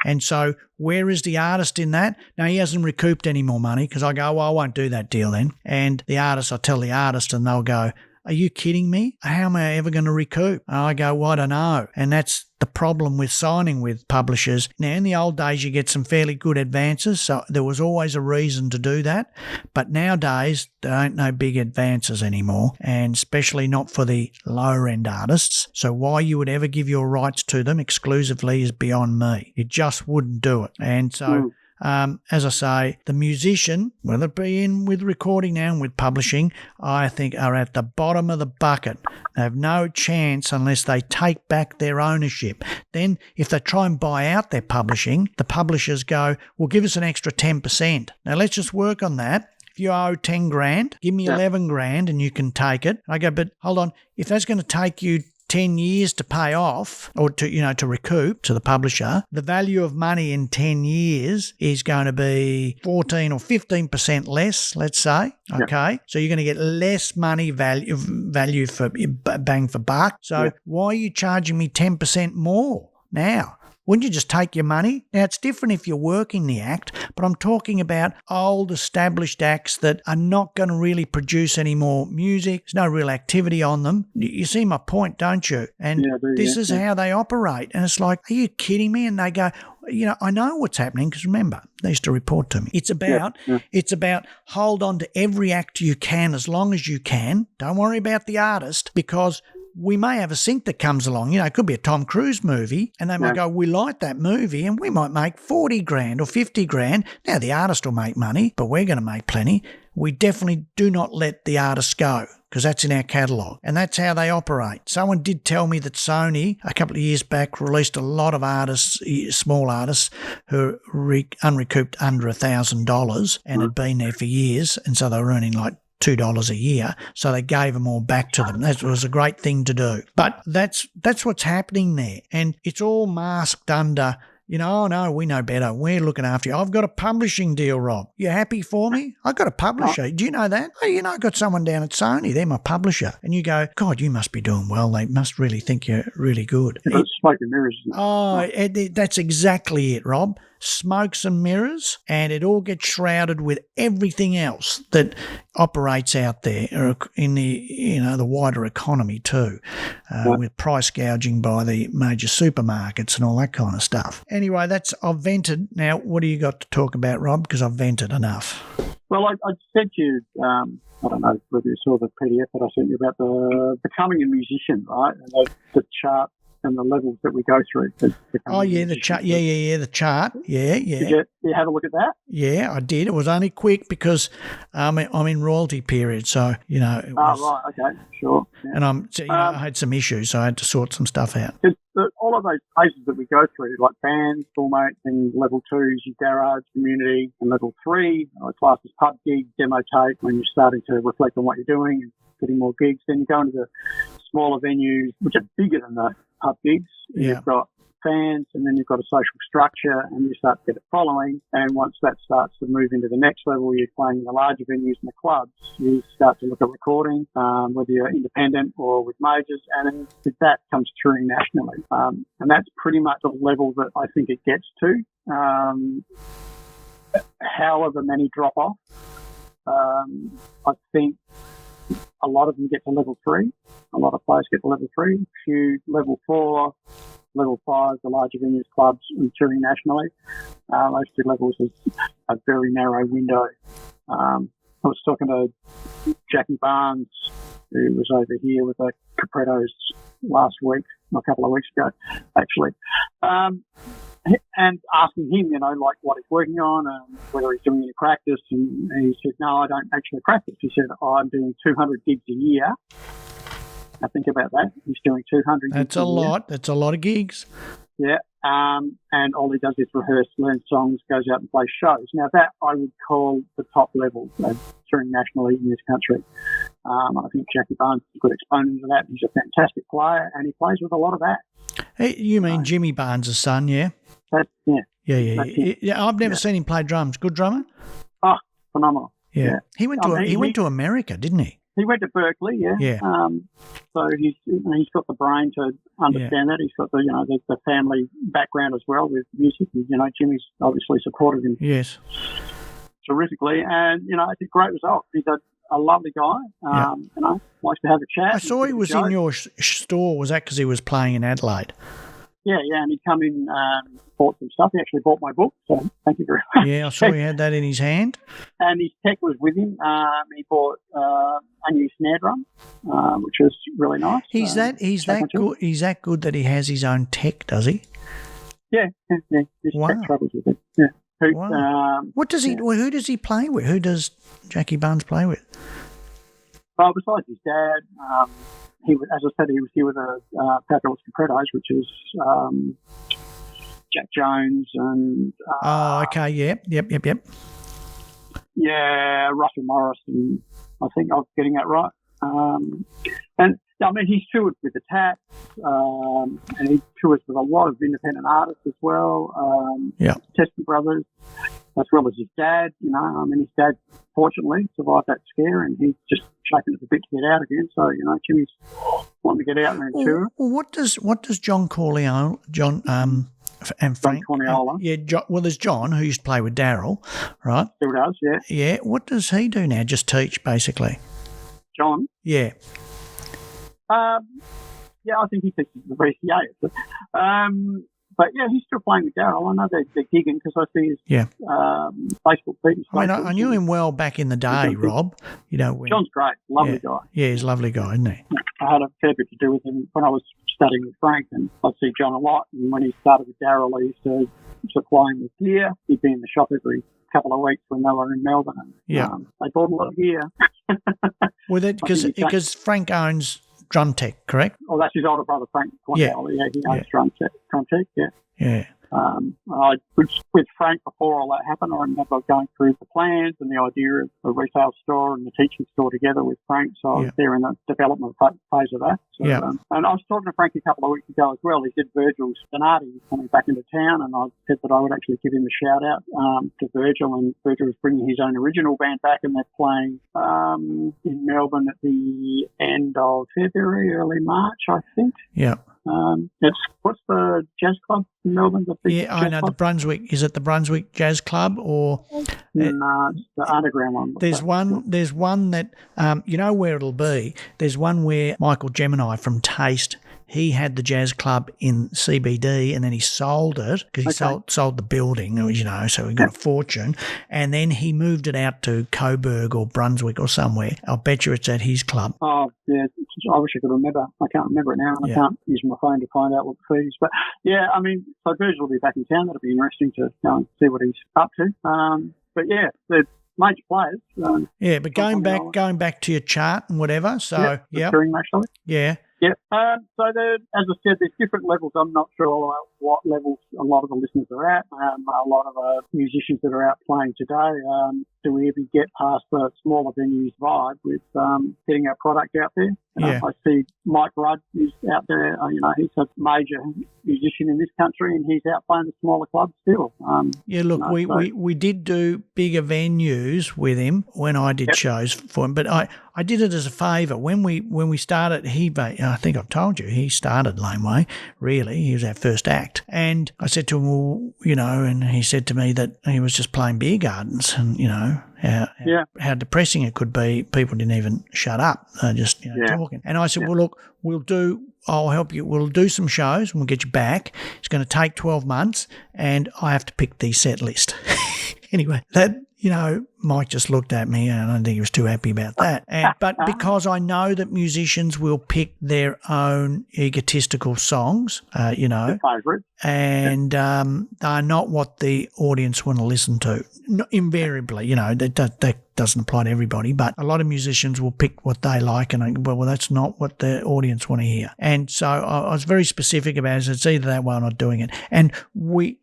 B: And so where is the artist in that? Now, he hasn't recouped any more money because I go, well, I won't do that deal then. And the artist, I tell the artist, and they'll go, are you kidding me? How am I ever going to recoup? And I go, well, I don't know. And that's the problem with signing with publishers. Now, in the old days, you get some fairly good advances, so there was always a reason to do that. But nowadays, there ain't no big advances anymore, and especially not for the lower-end artists. So why you would ever give your rights to them exclusively is beyond me. You just wouldn't do it. And so... as I say, the musician, whether it be in with recording now and with publishing, I think are at the bottom of the bucket. They have no chance unless they take back their ownership. Then if they try and buy out their publishing, the publishers go, well, give us an extra 10%. Now let's just work on that. If you owe 10 grand, give me 11 grand and you can take it. I go, but hold on, if that's going to take you 10 years to pay off or to recoup to the publisher, the value of money in 10 years is going to be 14 or 15% less, let's say. Okay. So you're going to get less money value for bang for buck. So why are you charging me 10% more now? Wouldn't you just take your money? Now, it's different if you're working the act, but I'm talking about old established acts that are not going to really produce any more music. There's no real activity on them. You see my point, don't you? And this is how they operate. And it's like, are you kidding me? And they go, I know what's happening because remember, they used to report to me. It's about hold on to every act you can as long as you can. Don't worry about the artist because we may have a sync that comes along. It could be a Tom Cruise movie, and they might go, we like that movie, and we might make 40 grand or 50 grand. Now, the artist will make money, but we're going to make plenty. We definitely do not let the artist go because that's in our catalogue, and that's how they operate. Someone did tell me that Sony, a couple of years back, released a lot of artists, small artists, who unrecouped under $1,000 and had been there for years, and so they were earning like $2 a year, so they gave them all back to them. That was a great thing to do. But that's what's happening there, and it's all masked under, oh no, we know better. We're looking after you. I've got a publishing deal, Rob. You happy for me? I've got a publisher. Do you know that? Oh, I've got someone down at Sony. They're my publisher. And you go, God, you must be doing well. They must really think you're really good.
C: It's smoke and mirrors.
B: That's exactly it, Rob. Smokes and mirrors, and it all gets shrouded with everything else that operates out there in the wider economy too, with price gouging by the major supermarkets and all that kind of stuff. Anyway, I've vented. Now, what do you got to talk about, Rob? Because I've vented enough.
C: Well, I sent you, I don't know whether you saw the PDF that I sent you about the becoming a musician, right? And the chart and the levels that we go through.
B: The chart. The chart. Yeah.
C: Did you have a look at that?
B: Yeah, I did. It was only quick because I'm in royalty period, so it was,
C: right, okay, sure. Yeah.
B: And I had some issues, so I had to sort some stuff out.
C: All of those phases that we go through, like bands, formats, and level 2's your garage, community, and level 3, class as pub gig, demo tape, when you're starting to reflect on what you're doing and getting more gigs. Then you go into the smaller venues, which are bigger than the pub gigs.
B: Yeah.
C: You've got fans, and then you've got a social structure, and you start to get a following. And once that starts to move into the next level, you're playing in the larger venues and the clubs. You start to look at recording, whether you're independent or with majors, and then that comes through nationally. And that's pretty much the level that I think it gets to. However many drop off, I think a lot of them get to level 3. A lot of players get to level 3. A few level 4, level 5, the larger venues, clubs, and touring nationally. Those two levels is a very narrow window. I was talking to Jackie Barnes, who was over here with the Caprettos last week, a couple of weeks ago, actually. And asking him, like what he's working on and whether he's doing any practice. And he said, no, I don't actually practice. He said, I'm doing 200 gigs a year. Now think about that. He's doing 200 gigs
B: That's a lot. That's a lot of gigs.
C: Yeah. And all he does is rehearse, learn songs, goes out and plays shows. Now that I would call the top level of touring nationally in this country. I think Jackie Barnes is a good exponent of that. He's a fantastic player and he plays with a lot of that.
B: Hey, you mean Jimmy Barnes' son, yeah? Yeah. I've never seen him play drums. Good drummer?
C: Oh, phenomenal.
B: Yeah. He went to America, didn't he?
C: He went to Berkeley, yeah.
B: Yeah.
C: So he's got the brain to understand that. He's got the family background as well with music. Jimmy's obviously supported him.
B: Yes.
C: Terrifically, and it's a great result. He's a lovely guy. Likes to have a chat.
B: I saw he was in your store. Was that because he was playing in Adelaide?
C: Yeah, and he come in, bought some stuff. He actually bought my book, so thank you very much.
B: Yeah, I saw he had that in his hand.
C: And his tech was with him. He bought a new snare drum, which was really nice.
B: He's that good. He's that good that he has his own tech, does he?
C: Yeah. His tech travels with it. Yeah.
B: Wow. What does he? Yeah. Who does he play with? Who does Jackie Barnes play with?
C: Well, besides his dad, he was, as I said, he was here with the Fabulous Caprettos, which is Jack Jones and.
B: Okay. Yep.
C: Yeah, Russell Morris, and I think I was getting that right. And I mean, he's toured with the Tats, and he tours with a lot of independent artists as well. Testy Brothers, as well as his dad. His dad fortunately survived that scare, and he's just shaking at the bit to get out again. So Jimmy's wanting to get out there and tour.
B: Well, what does John Corleone, and Frank?
C: John Corleone.
B: Well, there's John who used to play with Daryl, right?
C: Still does, yeah.
B: Yeah. What does he do now? Just teach, basically.
C: John?
B: Yeah.
C: I think he teaches the VCA. But yeah, he's still playing with Daryl. I know they're gigging because I see his Facebook feed.
B: I knew him well back in the day, Rob.
C: John's great, lovely guy.
B: Yeah, he's a lovely guy, isn't he?
C: I had a fair bit to do with him when I was studying with Frank, and I'd see John a lot. And when he started with Daryl, he used to supply him with gear. He'd be in the shop every couple of weeks when they were in Melbourne.
B: Yeah,
C: they bought a lot of gear.
B: Well, because Frank owns Drum Tech, correct?
C: Oh, that's his older brother, Frank. Yeah, he owns Drum Tech. Yeah. I with Frank before all that happened. I remember going through the plans and the idea of the retail store and the teaching store together with Frank. So I was there in the development phase of that. So, and I was talking to Frank a couple of weeks ago as well. He said Virgil Donati was coming back into town, and I said that I would actually give him a shout out to Virgil. And Virgil was bringing his own original band back, and they're playing in Melbourne at the end of February, early March, I think.
B: Yeah.
C: What's the jazz club in Melbourne?
B: I know, the Brunswick. Is it the Brunswick Jazz Club or?
C: No, it's the underground one.
B: There's one that you know where it'll be. There's one where Michael Gemini from Taste. He had the jazz club in CBD, and then he sold it because he sold the building, so he got a fortune. And then he moved it out to Coburg or Brunswick or somewhere. I'll bet you it's at his club.
C: Oh, yeah. I wish I could remember. I can't remember it now, and I can't use my phone to find out what the fee is. But, yeah, I mean, so Virgil will be back in town. That'll be interesting to go and see what he's up to. But, yeah, the major players.
B: But going back to your chart and whatever. So,
C: touring nationally.
B: Yeah.
C: Yeah. So, as I said, there's different levels. I'm not sure what levels a lot of the listeners are at. A lot of musicians that are out playing today. do we even get past the smaller venues vibe with getting our product out there. I see Mike Rudd is out there. He's a major musician in this country, and he's out playing the smaller clubs still.
B: We did do bigger venues with him when I did shows for him, but I did it as a favour. When we started, I think I've told you, he started Laneway, really. He was our first act. And I said to him, well, and he said to me that he was just playing beer gardens and, how depressing it could be. People didn't even shut up, just talking. And I said, well, look, I'll help you. We'll do some shows and we'll get you back. It's going to take 12 months and I have to pick the set list. Anyway, Mike just looked at me and I don't think he was too happy about that. But because I know that musicians will pick their own egotistical songs, and they're not what the audience want to listen to. Invariably, that doesn't apply to everybody, but a lot of musicians will pick what they like and well, that's not what the audience want to hear. And so I was very specific about it. It's either that way or not doing it. And the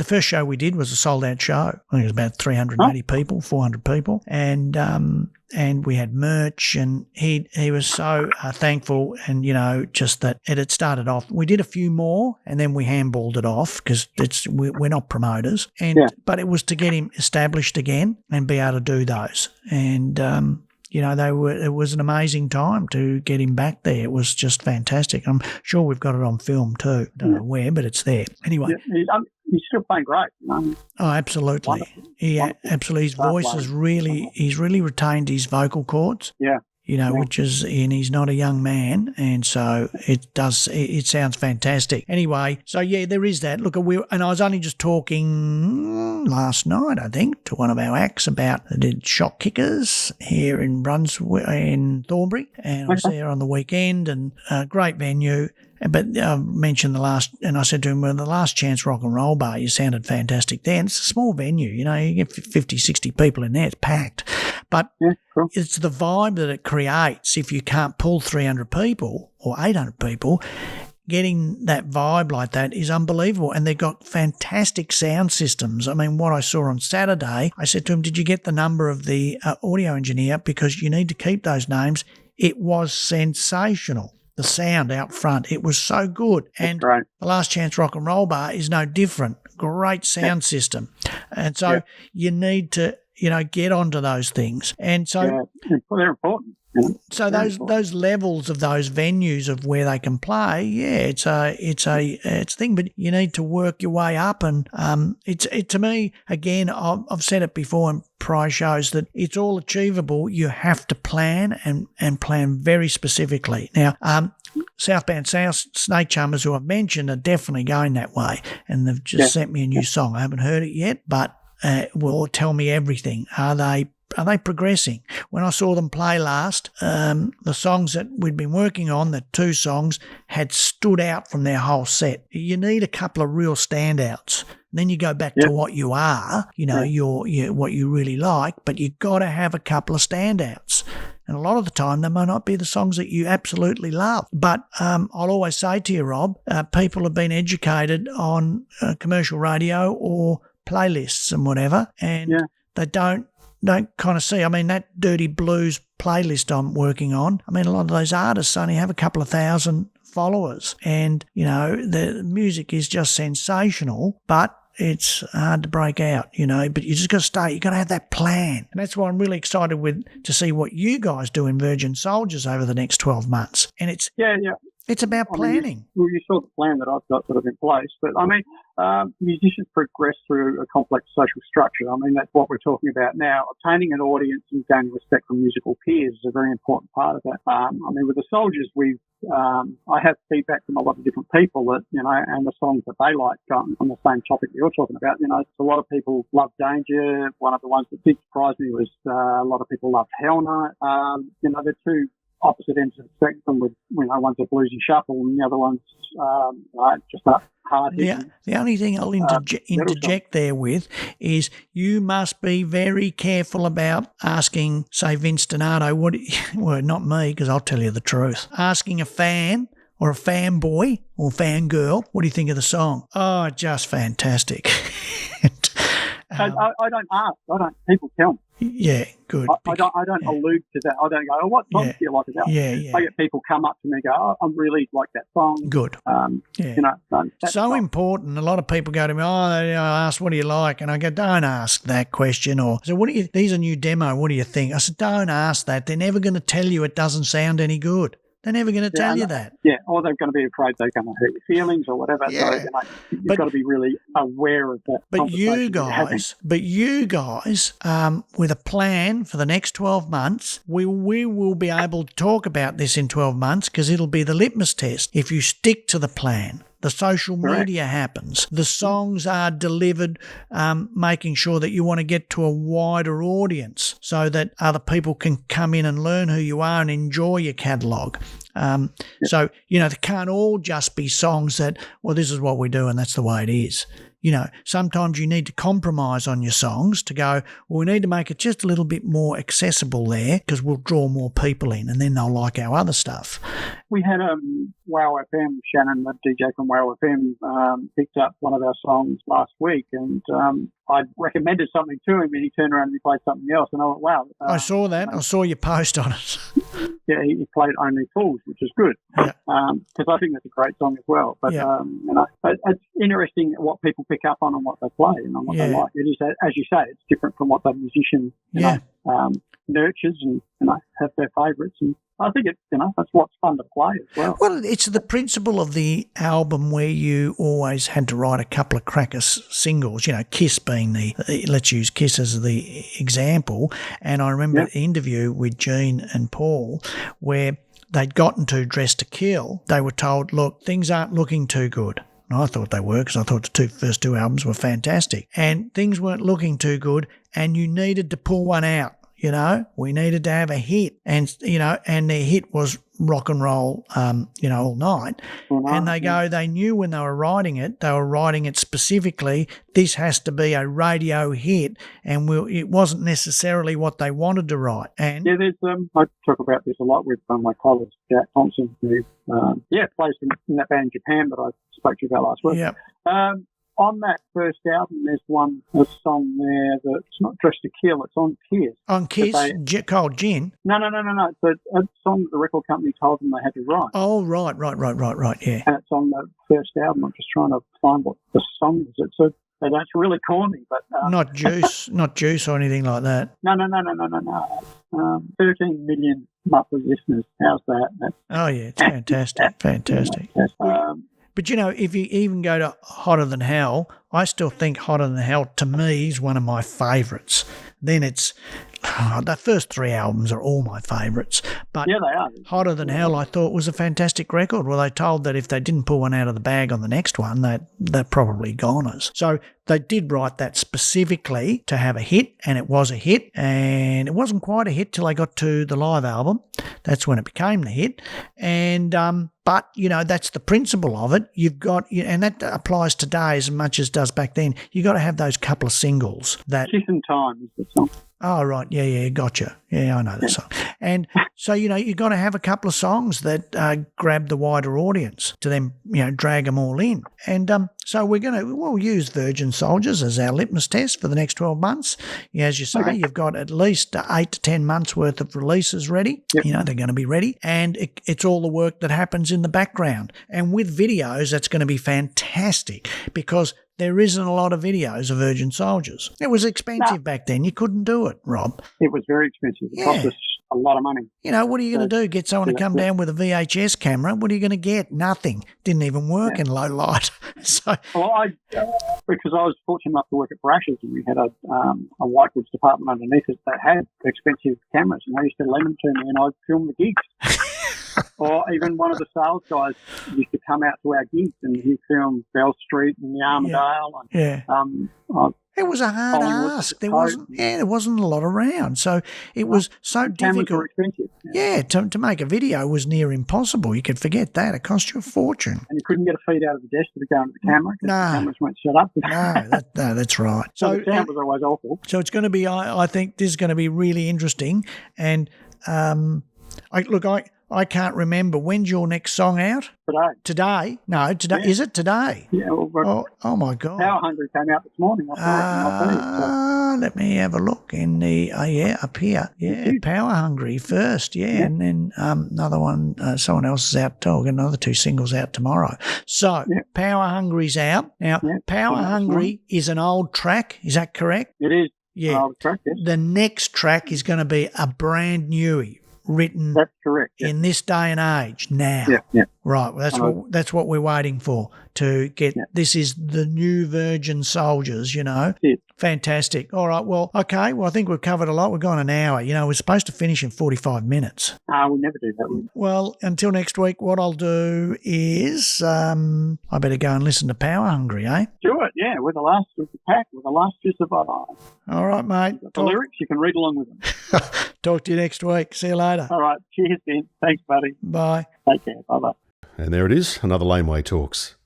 B: first show we did was a sold out show. I think it was about 380 people, 400 people. And we had merch, and he was so thankful, and just that it had started off. We did a few more, and then we handballed it off because we're not promoters, but it was to get him established again and be able to do those. And it was an amazing time to get him back there. It was just fantastic. I'm sure we've got it on film too. I don't know where, but it's there. Anyway.
C: He's still playing great.
B: Oh, absolutely. Absolutely. His voice he's really retained his vocal cords. Yeah. Which is, and he's not a young man, and so it sounds fantastic. Anyway, so there is that. Look, and I was only just talking last night, I think, to one of our acts about the Shock Kickers here in Brunswick, in Thornbury, and I was there on the weekend, and a great venue. But I mentioned and I said to him, well, the Last Chance Rock and Roll Bar, you sounded fantastic there. And it's a small venue, you get 50, 60 people in there, it's packed. But it's the vibe that it creates. If you can't pull 300 people or 800 people, getting that vibe like that is unbelievable. And they've got fantastic sound systems. I mean, what I saw on Saturday, I said to him, did you get the number of the audio engineer? Because you need to keep those names. It was sensational. The sound out front, it was so good. And the Last Chance Rock and Roll Bar is no different. Great sound system. And so you need to, get onto those things. And so
C: they're important.
B: So those levels of those venues of where they can play, it's a thing, but you need to work your way up, and to me, again, I've said it before in prior shows that it's all achievable. You have to plan and plan very specifically. Now, Southbound South Snake Chummers, who I've mentioned, are definitely going that way, and they've just sent me a new song. I haven't heard it yet, but will tell me everything. Are they progressing? When I saw them play last, the songs that we'd been working on, the 2 songs, had stood out from their whole set. You need a couple of real standouts. Then you go back to what you are, what you really like, but you've got to have a couple of standouts. And a lot of the time, they may not be the songs that you absolutely love. But I'll always say to you, Rob, people have been educated on commercial radio or playlists and whatever, and they don't kind of see. I mean, that Dirty Blues playlist I'm working on, I mean, a lot of those artists only have a couple of thousand followers, and, the music is just sensational, but it's hard to break out, but you just got to stay. You got to have that plan. And that's why I'm really excited to see what you guys do in Virgin Soldiers over the next 12 months. And it's about planning.
C: You saw the plan that I've got sort of in place, but I mean, musicians progress through a complex social structure. I mean, that's what we're talking about now. Obtaining an audience and gaining respect from musical peers is a very important part of that. I mean, with the Soldiers, I have feedback from a lot of different people that, and the songs that they like on the same topic that you're talking about. A lot of people love Danger. One of the ones that did surprise me was a lot of people loved Hell Night. They're 2 opposite ends of the spectrum, with one's a bluesy shuffle and the other one's just a hard hit.
B: The only thing I'll interject there with is you must be very careful about asking, say, Vince Donato, well, not me, because I'll tell you the truth, asking a fan or a fanboy or fangirl, what do you think of the song? Oh, just fantastic.
C: I don't ask. People tell me.
B: Yeah, good.
C: I don't allude to that. I don't go, oh, what song do you like about?
B: Yeah.
C: I get people come up to me and go, oh, I really like that song.
B: Good.
C: That's
B: so important. A lot of people go to me, ask, what do you like? And I go, don't ask that question. Or, so these are new demo, what do you think? I said, don't ask that. They're never going to tell you it doesn't sound any good. They're never going to tell you that.
C: Yeah, or they're going to be afraid they're going to hurt your feelings or whatever.
B: Yeah.
C: So you've got to be really aware of that.
B: But you guys, with a plan for the next 12 months, we will be able to talk about this in 12 months because it'll be the litmus test. If you stick to the plan, the social media happens. The songs are delivered, making sure that you want to get to a wider audience so that other people can come in and learn who you are and enjoy your catalogue. So, they can't all just be songs that, well, this is what we do and that's the way it is. Sometimes you need to compromise on your songs to go, well, we need to make it just a little bit more accessible there because we'll draw more people in and then they'll like our other stuff.
C: We had Wow FM, Shannon, the DJ from Wow FM, picked up one of our songs last week and I recommended something to him and he turned around and he played something else and I went, wow.
B: I saw that. I saw your post on it.
C: Yeah, he played Only Fools, which is good because I think that's a great song as well. But it's interesting what people pick up on and what they play and on what they like. It is, as you say, it's different from what the musician nurtures and have their favourites. And I think it's that's what's fun to play as well.
B: Well, it's the principle of the album where you always had to write a couple of cracker singles. Kiss being let's use Kiss as the example. And I remember an interview with Gene and Paul where they'd gotten to Dress to Kill. They were told, look, things aren't looking too good. And I thought they were because I thought the first two albums were fantastic. And things weren't looking too good and you needed to pull one out. We needed to have a hit and their hit was Rock and Roll, All Night. And they knew when they were writing it specifically, this has to be a radio hit and it wasn't necessarily what they wanted to write. And
C: there's, I talk about this a lot with my colleague, Jack Thompson, who, plays in that band in Japan that I spoke to you about last week.
B: Yeah.
C: On that first album, there's a song there that's not Dressed to Kill, it's on Kiss.
B: On Kiss? Called Gin?
C: No. It's a song that the record company told them they had to write.
B: Oh, right, yeah.
C: And it's on the first album. I'm just trying to find what the song is. It's really corny, but...
B: not Juice or anything like that?
C: No. 13 million monthly listeners. How's that?
B: Oh, yeah, it's fantastic. But, if you even go to Hotter Than Hell, I still think Hotter Than Hell, to me, is one of my favourites. Then it's... the first three albums are all my favourites. But
C: yeah, they are.
B: Hotter Than Hell, I thought, was a fantastic record. Well, they told that if they didn't pull one out of the bag on the next one, they're probably goners. So they did write that specifically to have a hit, and it was a hit. And it wasn't quite a hit till they got to the live album. That's when it became the hit. And but, that's the principle of it. You've got, and that applies today as much as does back then. You've got to have those couple of singles. That
C: Kiss and Time is the song.
B: Oh, right. Yeah, gotcha. Yeah, I know that song. And so, you've got to have a couple of songs that grab the wider audience to then, drag them all in. And so we'll use Virgin Soldiers as our litmus test for the next 12 months. As you say, you've got at least 8 to 10 months worth of releases ready. Yep. They're going to be ready. And it's all the work that happens in the background. And with videos, that's going to be fantastic because there isn't a lot of videos of Virgin Soldiers. It was expensive back then. You couldn't do it, Rob.
C: It was very expensive. It cost us a lot of money.
B: What are you going to do? Get someone to come down with a VHS camera? What are you going to get? Nothing. Didn't even work in low light. So,
C: because I was fortunate enough to work at Brash's and we had a white goods department underneath it that had expensive cameras, and they used to lend them to me and I'd film the gigs. Or even one of the sales guys used to come out to our gigs and he'd film Bell Street and the Armadale.
B: It was a hard ask. There wasn't a lot around. So it was so difficult.
C: Cameras were expensive.
B: To make a video was near impossible. You could forget that. It cost you a fortune.
C: And you couldn't get a feed out of the desk to go into the camera because the cameras weren't set up.
B: No, that's right.
C: So the sound was always awful.
B: So it's going to be, I think this is going to be really interesting. And I I can't remember. When's your next song out? Today? No, today. Yeah. Is it today?
C: Yeah. Well,
B: oh my God.
C: Power Hungry came out this morning. I saw it in my feed,
B: let me have a look in the, up here. Yeah, Power Hungry first. Yeah. And then another one, someone else is out. I'll get another 2 singles out tomorrow. So Power Hungry's out. Now, Power Hungry is an old track. Is that correct?
C: It is.
B: Yeah.
C: Old track, yes.
B: The next track is going to be a brand new written.
C: That's correct.
B: In this day and age now.
C: Yeah.
B: Right. Well, that's what we're waiting for to get. Yeah. This is the new Virgin Soldiers, Yeah. Fantastic. All right. Well, okay. Well, I think we've covered a lot. We've gone an hour. We're supposed to finish in 45 minutes.
C: We never do that.
B: Well, until next week, what I'll do is I better go and listen to Power Hungry, eh?
C: Do it, yeah. We're the last of the pack. We're the last to survive.
B: All right, mate.
C: The lyrics, you can read along with them.
B: Talk to you next week. See you later.
C: All right. Cheers, Ben. Thanks, buddy.
B: Bye.
C: Take care. Bye-bye.
A: And there it is, another Laneway Talks.